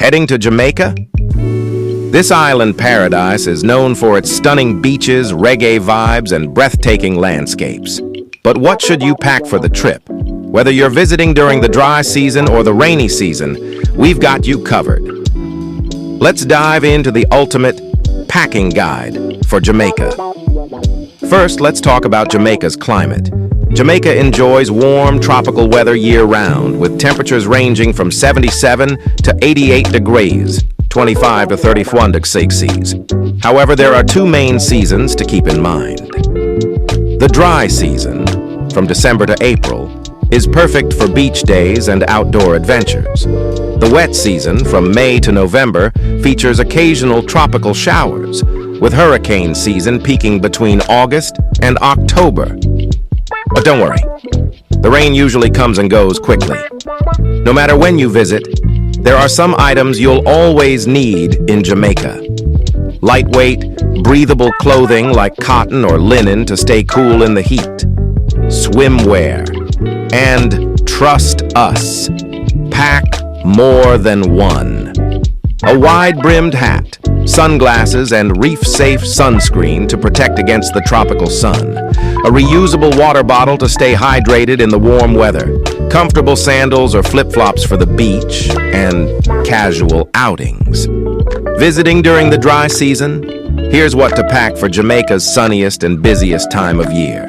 Heading to Jamaica? This island paradise is known for its stunning beaches, reggae vibes, and breathtaking landscapes. But what should you pack for the trip? Whether you're visiting during the dry season or the rainy season, we've got you covered. Let's dive into the ultimate packing guide for Jamaica. First, let's talk about Jamaica's climate. Jamaica enjoys warm, tropical weather year-round, with temperatures ranging from 77 to 88 degrees, 25 to 31 degrees. However, there are two main seasons to keep in mind. The dry season, from December to April, is perfect for beach days and outdoor adventures. The wet season, from May to November, features occasional tropical showers, with hurricane season peaking between August and October. But don't worry, the rain usually comes and goes quickly. No matter when you visit, there are some items you'll always need in Jamaica. Lightweight, breathable clothing like cotton or linen to stay cool in the heat. Swimwear. And trust us, pack more than one. A wide-brimmed hat, sunglasses, and reef-safe sunscreen to protect against the tropical sun. A reusable water bottle to stay hydrated in the warm weather. Comfortable sandals or flip-flops for the beach, and casual outings. Visiting during the dry season? Here's what to pack for Jamaica's sunniest and busiest time of year.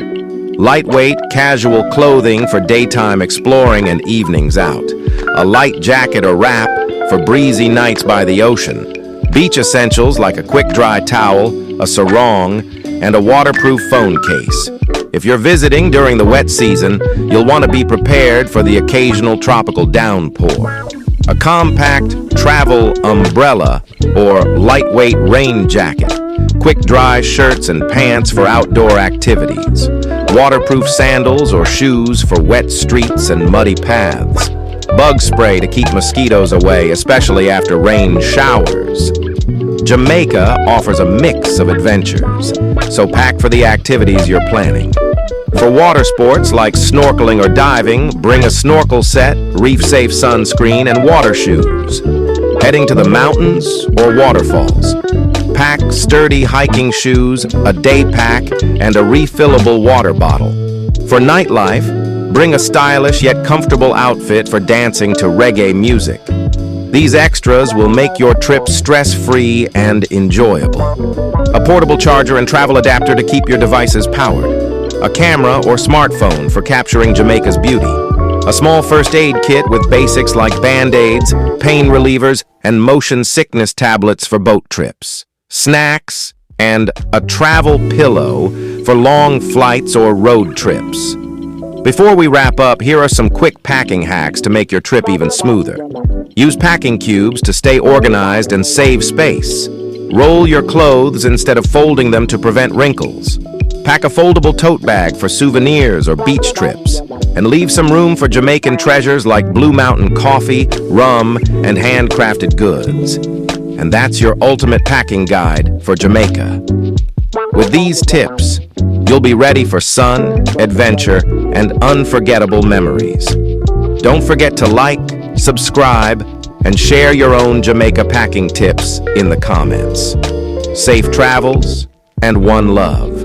Lightweight, casual clothing for daytime exploring and evenings out. A light jacket or wrap for breezy nights by the ocean. Beach essentials like a quick dry towel, a sarong, and a waterproof phone case. If you're visiting during the wet season, you'll want to be prepared for the occasional tropical downpour. A compact travel umbrella or lightweight rain jacket. Quick dry shirts and pants for outdoor activities. Waterproof sandals or shoes for wet streets and muddy paths. Bug spray to keep mosquitoes away, especially after rain showers. Jamaica offers a mix of adventures, so pack for the activities you're planning. For water sports like snorkeling or diving, bring a snorkel set, reef-safe sunscreen, and water shoes. Heading to the mountains or waterfalls? Pack sturdy hiking shoes, a day pack, and a refillable water bottle. For nightlife, bring a stylish yet comfortable outfit for dancing to reggae music. These extras will make your trip stress-free and enjoyable. A portable charger and travel adapter to keep your devices powered. A camera or smartphone for capturing Jamaica's beauty. A small first aid kit with basics like band-aids, pain relievers, and motion sickness tablets for boat trips. Snacks, and a travel pillow for long flights or road trips. Before we wrap up, here are some quick packing hacks to make your trip even smoother. Use packing cubes to stay organized and save space. Roll your clothes instead of folding them to prevent wrinkles. Pack a foldable tote bag for souvenirs or beach trips. And leave some room for Jamaican treasures like Blue Mountain coffee, rum, and handcrafted goods. And that's your ultimate packing guide for Jamaica. With these tips, you'll be ready for sun, adventure, and unforgettable memories. Don't forget to like, subscribe, and share your own Jamaica packing tips in the comments. Safe travels and one love.